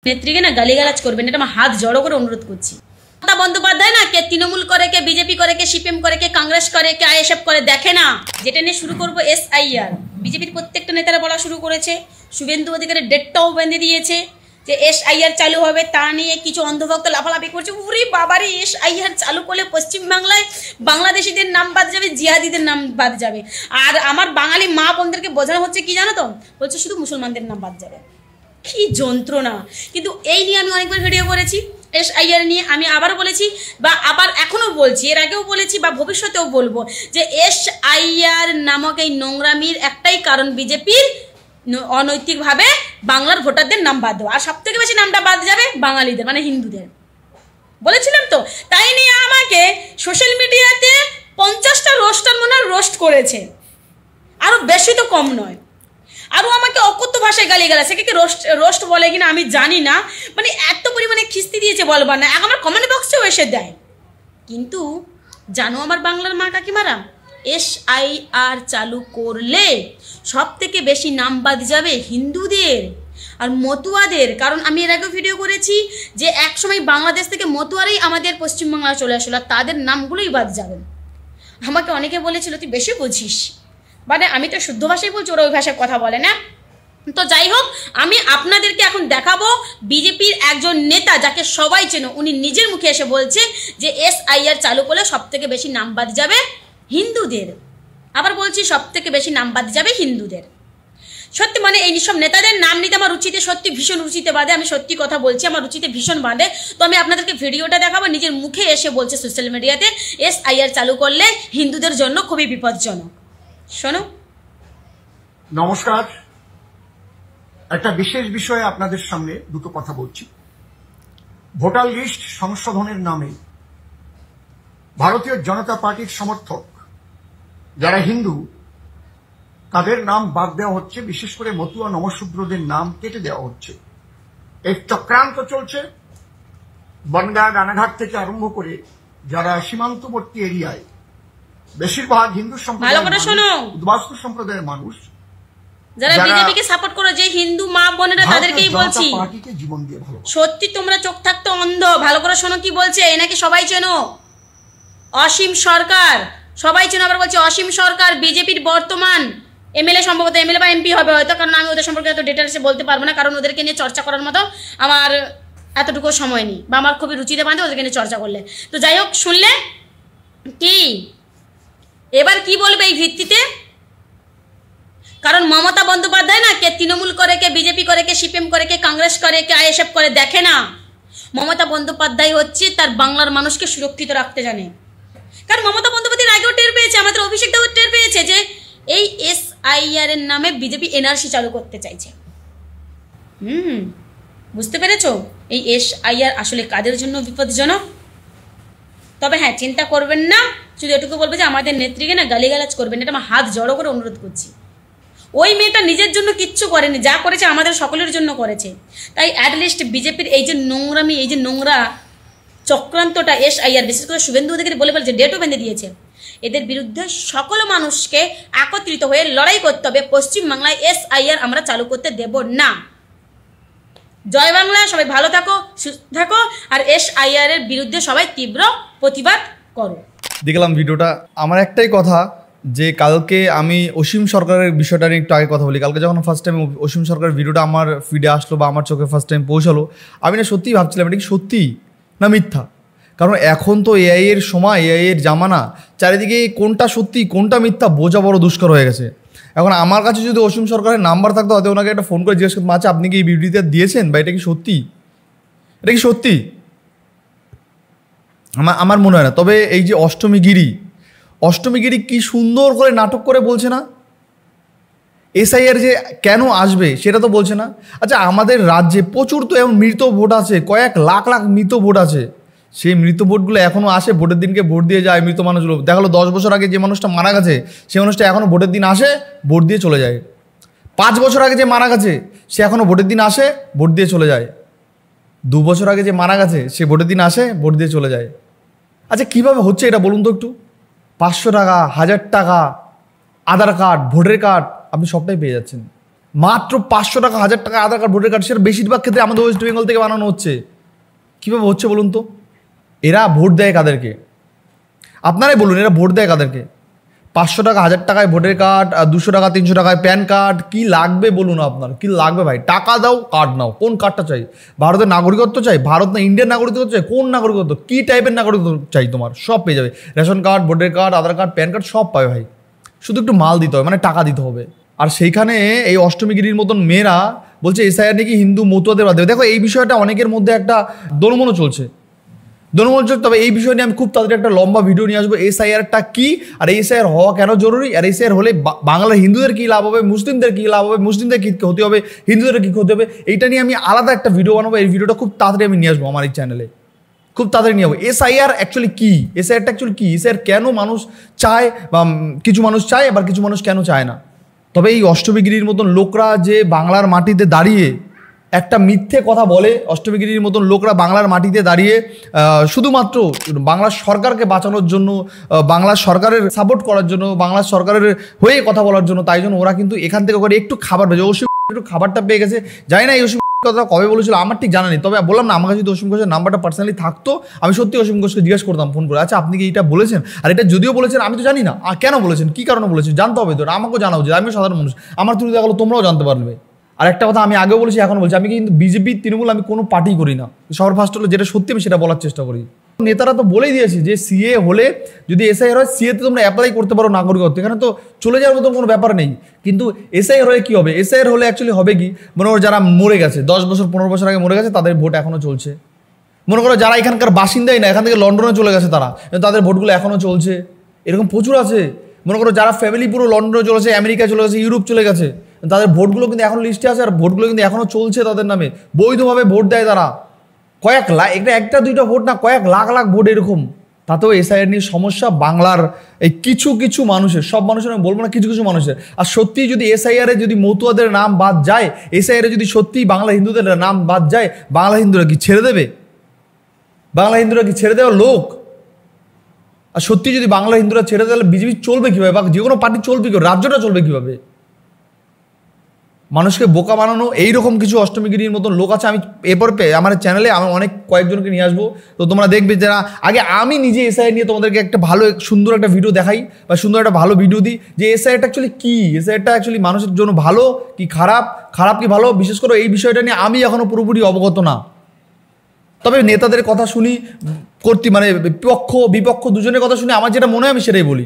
নেত্রীকে না গালিগালাজ করবেন, এটা আমার হাত জড়ো করে অনুরোধ করছি। মমতা বন্দ্যোপাধ্যায় না কে তৃণমূল করে, কে বিজেপি করে, কে সিপিএম করে, কে কংগ্রেস করে, কে আইএসএফ করে দেখে না। যেটা নিয়ে শুরু করবো SIR, বিজেপির প্রত্যেকটা নেতারা বলা শুরু করেছে, শুভেন্দু অধিকারের ডেটটাও বেঁধে দিয়েছে যে SIR চালু হবে। তা নিয়ে কিছু অন্ধভক্ত লাফালাফি করছে, উরি বাবারে SIR চালু করলে পশ্চিমবাংলায় বাংলাদেশিদের নাম বাদ যাবে, জিহাদিদের নাম বাদ যাবে। আর আমার বাঙালি মা বোনদেরকে বোঝানো হচ্ছে কি জানো তো, বলছে শুধু মুসলমানদের নাম বাদ যাবে। কি যন্ত্রণা! কিন্তু এই নিয়ে আমি অনেকবার ভিডিও করেছি, SIR নিয়ে আমি আবারও বলেছি বা আবার এখনও বলছি, এর আগেও বলেছি বা ভবিষ্যতেও বলবো যে SIR নামক এই নোংরামির একটাই কারণ বিজেপির অনৈতিকভাবে বাংলার ভোটারদের নাম বাদ দেওয়া। আর সব থেকে বেশি নামটা বাদ যাবে বাঙালিদের, মানে হিন্দুদের। বলেছিলাম তো, তাই নিয়ে আমাকে সোশ্যাল মিডিয়াতে 50টা রোস্টার মনে হয় রোস্ট করেছে, আরও বেশি তো কম নয়। আরও আমাকে অকথ্য ভাষায় গালিগালাজ, সেটাকে রোস্ট বলে কিনা আমি জানি না, মানে এত পরিমাণে খিস্তি দিয়েছে বলবার না, আমার কমেন্ট বক্সেও এসে দেয়। কিন্তু জানো আমার বাংলার মা কাকিমারা, SIR চালু করলে সব থেকে বেশি নাম বাদ যাবে হিন্দুদের আর মতুয়াদের। কারণ আমি এর আগে ভিডিও করেছি যে একসময় বাংলাদেশ থেকে মতুয়ারাই আমাদের পশ্চিমবাংলায় চলে আসলো, তাদের নামগুলোই বাদ যাবে। আমাকে অনেকে বলেছিল তুই বেশি বুঝিস, মানে আমি তো শুদ্ধ ভাষায় বলছি, ওরা ওই ভাষায় কথা বলে না। তো যাই হোক, আমি আপনাদেরকে এখন দেখাবো বিজেপির একজন নেতা যাকে সবাই চেনো, উনি নিজের মুখে এসে বলছে যে SIR চালু করলে সব থেকে বেশি নাম বাদ যাবে হিন্দুদের। আবার বলছি, সব থেকে বেশি নাম বাদ যাবে হিন্দুদের। সত্যি মানে এই সব নেতাদের নাম নিতে আমার রুচিতে সত্যি ভীষণ রুচিতে বাঁধে, আমি সত্যি কথা বলছি, আমার রুচিতে ভীষণ বাঁধে। তো আমি আপনাদেরকে ভিডিওটা দেখাবো, নিজের মুখে এসে বলছে সোশ্যাল মিডিয়াতে SIR চালু করলে হিন্দুদের জন্য খুবই বিপজ্জনক। শোনো। নমস্কার, একটা বিশেষ বিষয়ে আপনাদের সামনে দুটো কথা বলছি। ভোটার লিস্ট সংশোধনের নামে ভারতীয় জনতা পার্টির সমর্থক যারা হিন্দু, তাদের নাম বাদ দেওয়া হচ্ছে, বিশেষ করে মতুয়া নমশূদ্রদের নাম কেটে দেওয়া হচ্ছে। এই চক্রান্ত চলছে বনগাঁ রানাঘাট থেকে আরম্ভ করে যারা সীমান্তবর্তী এরিয়ায় বেশিরভাগ হিন্দু সম্প্রদায়ের, উদ্বাস্তু সম্প্রদায়ের মানুষ, যারা বিজেপিকে সাপোর্ট করে, যে হিন্দু মা বোনেরা, তাদেরকেই বলছি জীবন দিয়ে ভালো। সত্যি তোমরা চোখ থাকতে অন্ধ, ভালো করে শোনো কি বলছে। এনাকে সবাই চেনো, অসীম সরকার, সবাই চেনো। আবার বলছে অসীম সরকার বিজেপির বর্তমান MLA, সম্ভবত MLA বা MP হবে হয়তো, কারণ আমি ওদের সম্পর্কে এত ডিটেলসে বলতে পারবো না, কারণ ওদেরকে নিয়ে চর্চা করার মতো আমার এতটুকু সময় নেই, বা আমার খুবই রুচিতে বাঁধে ওদেরকে নিয়ে চর্চা করলে। তো যাই হোক, শুনলে কি এবার কি বলবে এই ভিত্তিতে? কারণ মমতা বন্দ্যোপাধ্যায় না কে তৃণমূল করে, কে বিজেপি করে, কে সিপিএম করে, কে কংগ্রেস করে, কে আইএসএফ করে দেখে না। মমতা বন্দ্যোপাধ্যায় হচ্ছে তার বাংলার মানুষকে সুরক্ষিত রাখতে জানে। কারণ মমতা বন্দ্যোপাধ্যায় আগেও টের পেয়েছে, আমাদের অভিষেক দেব টের পেয়েছে যে এই SIR এর নামে বিজেপি NRC চালু করতে চাইছে। বুঝতে পেরেছো এই SIR আসলে কাদের জন্য বিপজ্জনক? তবে হ্যাঁ, চিন্তা করবেন না, শুধু এটুকু বলবো যে আমাদের নেত্রীকে না গালিগালাজ করবেন, এটা আমার হাত জড়ো করে অনুরোধ করছি। ওই মেয়েটা নিজের জন্য কিচ্ছু করেনি, যা করেছে আমাদের সকলের জন্য করেছে। তাই অ্যাটলিস্ট বিজেপির এই যে নোংরামি, এই যে নোংরা চক্রান্তটা SIR, বিশেষ করে শুভেন্দু অধিকারী বলে যে ডেটও বেঁধে দিয়েছে, এদের বিরুদ্ধে সকল মানুষকে একত্রিত হয়ে লড়াই করতে হবে। পশ্চিমবাংলায় SIR আমরা চালু করতে দেব না। জয় বাংলা, সবাই ভালো থাকো, সুস্থ থাকো, আর SIR এর বিরুদ্ধে সবাই তীব্র প্রতিবাদ করো। দেখলাম ভিডিওটা, আমার একটাই কথা যে কালকে আমি অসীম সরকারের বিষয়টা নিয়ে একটু আগে কথা বলি। কালকে যখন ফার্স্ট টাইম অসীম সরকারের ভিডিওটা আমার ফিডে আসলো বা আমার চোখে ফার্স্ট টাইম পৌঁছালো, আমি না সত্যিই ভাবছিলাম এটা কি সত্যি না মিথ্যা। কারণ এখন তো AI এর সময়, AI এর জামানা, চারিদিকে কোনটা সত্যি কোনটা মিথ্যা বোঝা বড় দুষ্কর হয়ে গেছে। এখন আমার কাছে যদি অসীম সরকারের নাম্বার থাকতো, হয়তো ওনাকে একটা ফোন করে জিজ্ঞেস করতাম, আচ্ছা আপনি কি এই ভিডিওটা দিয়েছেন বা এটা কি সত্যি, এটা কি সত্যি? আমার মনে হয় না। তবে এই যে অষ্টমীগিরি কি সুন্দর করে নাটক করে বলছে না, SIR যে কেন আসবে সেটা তো বলছে না। আচ্ছা, আমাদের রাজ্যে প্রচুর তো এমন মৃত ভোট আছে, কয়েক লাখ লাখ মৃত ভোট আছে, সেই মৃত ভোটগুলো এখনও আসে, ভোটের দিনকে ভোট দিয়ে যায় মৃত মানুষগুলো। দেখালো 10 বছর আগে যে মানুষটা মারা গেছে, সেই মানুষটা এখনও ভোটের দিন আসে, ভোট দিয়ে চলে যায়। 5 বছর আগে যে মারা গেছে, সে এখনও ভোটের দিন আসে, ভোট দিয়ে চলে যায়। 2 বছর আগে যে মারা গেছে, সে ভোটের দিন আসে, ভোট দিয়ে চলে যায়। আচ্ছা, কীভাবে হচ্ছে এটা বলুন তো একটু? 500 টাকা, 1000 টাকা, আধার কার্ড, ভোটার কার্ড, আপনি সবটাই পেয়ে যাচ্ছেন। মাত্র 500 টাকা 1000 টাকা আধার কার্ড ভোটার কার্ড, সেটা বেশিরভাগ ক্ষেত্রে আমাদের ওয়েস্ট বেঙ্গল থেকে বানানো হচ্ছে। কীভাবে হচ্ছে বলুন তো? এরা ভোট দেয় কাদেরকে? আপনারাই বলুন, এরা ভোট দেয় কাদেরকে? 500 টাকা 1000 টাকায় ভোটার কার্ড, আর 200 টাকা 300 টাকায় প্যান কার্ড। কি লাগবে বলুন আপনার? কি লাগবে ভাই? টাকা দাও, কার্ড নাও। কোন কার্ডটা চাই? ভারতের নাগরিকত্ব চাই? ভারত না ইন্ডিয়ান নাগরিকত্ব চাই? কোন নাগরিকত্ব? কী টাইপের নাগরিকত্ব চাই তোমার? সব পেয়ে যাবে। রেশন কার্ড, ভোটার কার্ড, আধার কার্ড, প্যান কার্ড সব পাবে ভাই। শুধু একটু মাল দিতে হবে, মানে টাকা দিতে হবে। আর সেইখানে এই অষ্টমীগিরির মতন মেয়েরা বলছে এসআইআর নাকি হিন্দু মতুয়াদের বাদ দেবে। দেখো, এই বিষয়টা অনেকের মধ্যে একটা দোলমোলও চলছে। তবে এই বিষয় নিয়ে আমি খুব তাড়াতাড়ি একটা লম্বা ভিডিও নিয়ে আসবো। এসআইআরটা কি, আর এসআইআর হওয়া কেন জরুরি, আর এসআইআর হলে বাংলার হিন্দুদের কী লাভ হবে, মুসলিমদের কী লাভ হবে, মুসলিমদের কী ক্ষতি হবে, হিন্দুদের কী ক্ষতি হবে, এইটা নিয়ে আমি আলাদা একটা ভিডিও বানাবো। এই ভিডিওটা খুব তাড়াতাড়ি আমি নিয়ে আসবো আমার এই চ্যানেলে, খুব তাড়াতাড়ি নিয়ে আসবো। এসআইআর অ্যাকচুয়ালি কী, এসআইআরটা অ্যাকচুয়ালি কী, এসআইআর কেন মানুষ চায়, বা কিছু মানুষ চায় আবার কিছু মানুষ কেন চায় না। তবে এই অষ্টমীগিরির মতন লোকরা যে বাংলার মাটিতে দাঁড়িয়ে একটা মিথ্যে কথা বলে, অষ্টমীগিরির মতন লোকরা বাংলার মাটিতে দাঁড়িয়ে শুধুমাত্র বাংলার সরকারকে বাঁচানোর জন্য, বাংলার সরকারের সাপোর্ট করার জন্য, বাংলার সরকারের হয়ে কথা বলার জন্য, তাই জন্য ওরা কিন্তু এখান থেকে করে একটু খাবার পেয়েছে। অসীম একটু খাবারটা পেয়ে গেছে। জানি না এই অসীম কথা কবে বলেছিল, আমার ঠিক জানা নেই। তবে বললাম না, আমার কাছে যদি অসীম ঘোষের নাম্বারটা পার্সোনালি থাকতো, আমি সত্যি অসীম ঘোষকে জিজ্ঞেস করতাম ফোন করে, আচ্ছা আপনি কি এটা বলেছেন? আর এটা যদিও বলেছেন আমি তো জানি না কেন বলেছেন, কী কারণে বলেছেন, জানতে হবে তো, আমাকেও জানা উচিত। আমিও সাধারণ মানুষ, আমার থ্রুতে দেখা গেলো তোমরাও জানতে পারবে। আর একটা কথা আমি আগেও বলেছি, এখন বলছি, আমি কিন্তু বিজেপি তৃণমূল আমি কোনো পার্টি করি না। সবার ফার্স্ট হলো যেটা সত্যি আমি সেটা বলার চেষ্টা করি। নেতারা তো বলেই দিয়েছে যে সিএ হলে, যদি এসআইআর হয়, সিএতে তোমরা অ্যাপ্লাই করতে পারো নাগরিকত্ব, এখানে তো চলে যাওয়ার মতন কোনো ব্যাপার নেই। কিন্তু এসআইআর হয়ে কী হবে? এসআইআর হলে অ্যাকচুয়ালি হবে কি, মনে করো যারা মরে গেছে 10 বছর 15 বছর আগে মরে গেছে, তাদের ভোট এখনও চলছে। মনে করো যারা এখানকার বাসিন্দাই না, এখান থেকে লন্ডনে চলে গেছে তারা, তাদের ভোটগুলো এখনও চলছে। এরকম প্রচুর আছে। মনে করো যারা ফ্যামিলি পুরো লন্ডনে চলে গেছে, আমেরিকায় চলে গেছে, ইউরোপ চলে গেছে, তাদের ভোটগুলো কিন্তু এখনও লিস্টে আছে, আর ভোটগুলো কিন্তু এখনও চলছে তাদের নামে, বৈধভাবে ভোট দেয় তারা। কয়েক লাখ, একটা দুইটা ভোট না, কয়েক লাখ লাখ ভোট এরকম। তাতেও এসআইআর নিয়ে সমস্যা বাংলার এই কিছু কিছু মানুষের, সব মানুষের আমি বলবো না, কিছু কিছু মানুষের। আর সত্যি যদি এসআইআরে যদি মতুয়াদের নাম বাদ যায়, এসআইআরে যদি সত্যি বাংলা হিন্দুদের নাম বাদ যায়, বাংলা হিন্দুরা কি ছেড়ে দেবে? বাংলা হিন্দুরা কি ছেড়ে দেওয়ার লোক? আর সত্যি যদি বাংলা হিন্দুরা ছেড়ে দিলে বিজেপি চলবে কীভাবে, বা যে কোনো পার্টি চলবে কীভাবে, রাজ্যটা চলবে কীভাবে? মানুষকে বোকা বানানো এইরকম কিছু অষ্টমীগিরির মতন লোক আছে। আমি এরপর আমার চ্যানেলে আমি অনেক কয়েকজনকে নিয়ে আসবো, তো তোমরা দেখবে যারা আগে আমি নিজে এসআইআর নিয়ে তোমাদেরকে একটা ভালো সুন্দর একটা ভিডিও দেখাই, বা সুন্দর একটা ভালো ভিডিও দিই যে এসআইআরটা অ্যাকচুয়ালি কী, এসআইআরটা অ্যাকচুয়ালি মানুষের জন্য ভালো কি খারাপ, খারাপ কি ভালো। বিশেষ করে এই বিষয়টা নিয়ে আমি এখনও পুরোপুরি অবগত না। তবে নেতাদের কথা শুনি, মানে পক্ষ বিপক্ষ দুজনের কথা শুনি, আমার যেটা মনে হয় আমি সেটাই বলি।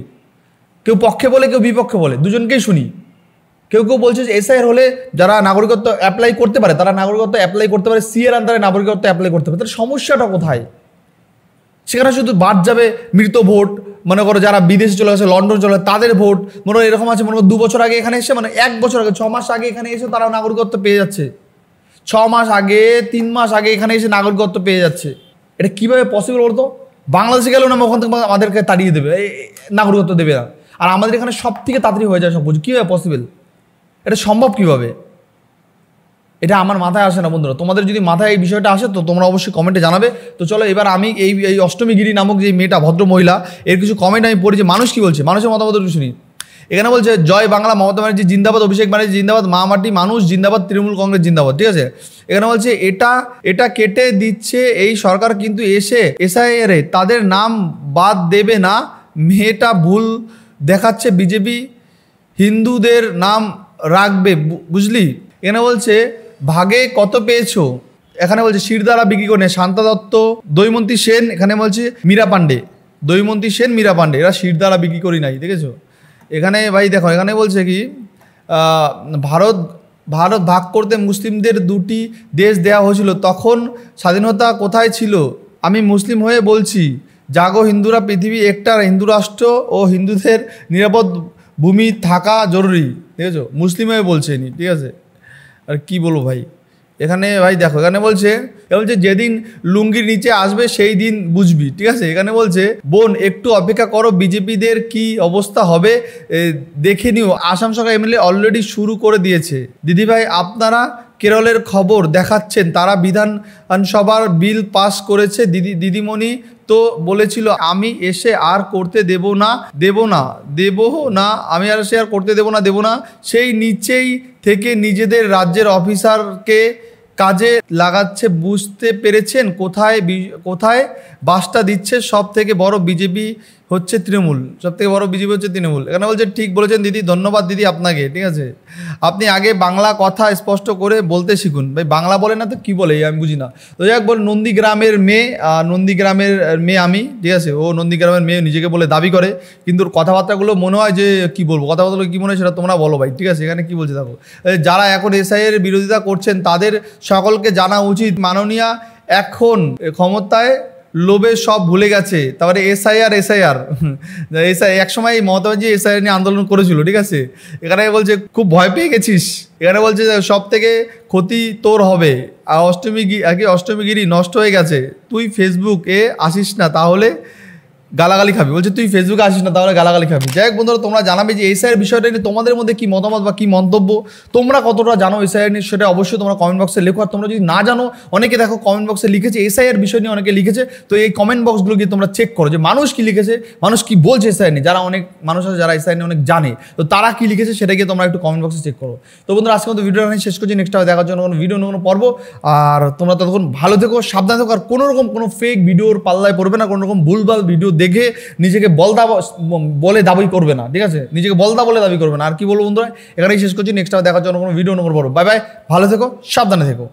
কেউ পক্ষে বলে, কেউ বিপক্ষে বলে, দুজনকেই শুনি। কেউ কেউ বলছে যে এসআইআর হলে যারা নাগরিকত্ব অ্যাপ্লাই করতে পারে, তারা নাগরিকত্ব অ্যাপ্লাই করতে পারে, সিএর আন্ডারে নাগরিকত্ব অ্যাপ্লাই করতে পারে। তার সমস্যাটা কোথায়? সেখানে শুধু বাদ যাবে মৃত ভোট। মনে করো যারা বিদেশে চলে গেছে, লন্ডন চলে গেছে, তাদের ভোট। মনে করো এরকম আছে, মনে করো 2 বছর আগে এখানে এসে, মানে 1 বছর আগে 6 মাস আগে এখানে এসে তারা নাগরিকত্ব পেয়ে যাচ্ছে, 6 মাস আগে 3 মাস আগে এখানে এসে নাগরিকত্ব পেয়ে যাচ্ছে। এটা কীভাবে পসিবল বলতো? বাংলাদেশে গেলেও না ওখান থেকে আমাদেরকে তাড়িয়ে দেবে, নাগরিকত্ব দেবে না। আর আমাদের এখানে সব থেকে তাড়াতাড়ি হয়ে যায় সব কিছু। কীভাবে পসিবল? এটা সম্ভব কীভাবে? এটা আমার মাথায় আসে না বন্ধুরা। তোমাদের যদি মাথায় এই বিষয়টা আসে তো তোমরা অবশ্যই কমেন্টে জানাবে। তো চলো এবার আমি এই অষ্টমীগিরি নামক যে মেয়েটা, ভদ্র মহিলা, এর কিছু কমেন্ট আমি পড়ি যে মানুষ কী বলছে, মানুষের মতামত শুনি। এখানে বলছে জয় বাংলা, মমতা ব্যানার্জি জিন্দাবাদ, অভিষেক ব্যানার্জি জিন্দাবাদ, মা মাটি মানুষ জিন্দাবাদ, তৃণমূল কংগ্রেস জিন্দাবাদ। ঠিক আছে। এখানে বলছে এটা কেটে দিচ্ছে এই সরকার, কিন্তু এসে এসআইআরে তাদের নাম বাদ দেবে না, মেয়েটা ভুল দেখাচ্ছে, বিজেপি হিন্দুদের নাম রাখবে, বুঝলি। এখানে বলছে ভাগে কত পেয়েছো, এখানে বলছে শিরদাঁড়া বিক্রি করে শান্তা দত্ত, দৈমন্তী সেন, এখানে বলছে মীরা পাণ্ডে, দৈমন্তী সেন, মীরা পাণ্ডে, এরা শিরদাঁড়া বিক্রি করি নাই। দেখেছো? এখানে ভাই দেখো, এখানে বলছে কি ভারত ভাগ করতে মুসলিমদের 2টি দেশ দেওয়া হয়েছিল, তখন স্বাধীনতা কোথায় ছিল? আমি মুসলিম হয়ে বলছি, জাগো হিন্দুরা, পৃথিবী একটা, হিন্দু রাষ্ট্র ও হিন্দুদের নিরাপদ ভূমি থাকা জরুরি। ঠিক আছে? মুসলিম হয়ে বলছে নি। ঠিক আছে। আর কি বলবো ভাই, এখানে ভাই দেখো, এখানে বলছে যেদিন লুঙ্গির নিচে আসবে সেই দিন বুঝবি। ঠিক আছে। এখানে বলছে বোন একটু অপেক্ষা করো, বিজেপিদের কি অবস্থা হবে দেখে নিও, আসাম সরকার এমএলএ অলরেডি শুরু করে দিয়েছে। দিদিভাই আপনারা কেরলের খবর দেখাচ্ছেন, তারা বিধানসভার বিল পাস করেছে, দিদিমণি তো বলেছিল আমি এসে আর করতে দেব না আমি আর এসে আর করতে দেব না সেই নিচেই থেকে নিজেদের রাজ্যের অফিসারকে কাজে লাগাচ্ছে। বুঝতে পেরেছেন কোথায় বাসটা দিচ্ছে? সব থেকে বড় বিজেপি হচ্ছে তৃণমূল, এখানে বলছে ঠিক বলেছেন দিদি, ধন্যবাদ দিদি আপনাকে। ঠিক আছে, আপনি আগে বাংলা কথা স্পষ্ট করে বলতে শিখুন। ভাই বাংলা বলে না তো কি বলে আমি বুঝি না। তো যাই হোক, বল নন্দীগ্রামের মেয়ে আমি, ঠিক আছে, ও নন্দীগ্রামের মেয়ে নিজেকে বলে দাবি করে, কিন্তু কথাবার্তাগুলো মনে হয় যে কি বলবো, কথাবার্তাগুলো কি মনে হয় সেটা তোমরা বলো ভাই। ঠিক আছে, এখানে কি বলছে দেখো, যারা এখন এসআইয়ের বিরোধিতা করছেন তাদের সকলকে জানা উচিত মাননীয়া এখন ক্ষমতায় লোভে সব ভুলে গেছে। তারপরে এসআইআর একসময় মমতা ব্যানার্জি এসআইআর নিয়ে আন্দোলন করেছিল। ঠিক আছে, এখানে বলছে খুব ভয় পেয়ে গেছিস, এখানে বলছে সব থেকে ক্ষতি তোর হবে, আর অষ্টমীগিরি নষ্ট হয়ে গেছে, তুই ফেসবুকে আসিস না তাহলে গালাগালি খাবি। বলছে তুই ফেসবুকে আসিস না তাহলে গালাগালি খাবি। যাই হোক বন্ধুরা, তোমরা জানাবে যে এসআইয়ের বিষয়টা নিয়ে তোমাদের মধ্যে কি মতামত বা কি মন্তব্য, তোমরা কতটা জানো এসআইয়ের নিয়ে, সেটা অবশ্যই তোমরা কমেন্ট বক্সে লেখো। আর তোমরা যদি না জানো, অনেকে দেখো কমেন্ট বক্সে লিখেছে এসআইয়ের বিষয় নিয়ে, অনেকে লিখেছে, তো এই কমেন্ট বক্সগুলো গিয়ে তোমরা চেক করো যে মানুষ কি লিখেছে, মানুষ কি বলছে এসআইয়ের নিয়ে। যারা অনেক মানুষ আছে যারা এসআইয়ের নিয়ে অনেক জানে, তো তারা কি লিখেছে সেটা গিয়ে তোমরা একটু কমেন্ট বক্সে চেক করো। তো বন্ধুরা, আজকে মতো ভিডিওটা শেষ করছি, নেক্সট টাইম দেখার জন্য কোনো ভিডিও কোনো পর্ব। আর তোমরা ততক্ষণ ভালো থেকো, সাবধান থেকো, আর কোনো ফেক ভিডিওর পাল্লায় পড়বে না, কোনো রকম ভুলভাল ভিডিও দেখে নিজেকে বলে দাবি করবে না। ঠিক আছে, নিজেকে বলে দাবি করবে না। আর কি বলবো বন্ধুরা, এখানেই শেষ করছি, নেক্সট টাইম দেখার জন্য কোনো ভিডিও নম্বর পড়ো। বাই বাই, ভালো থেকো, সাবধানে থেকো।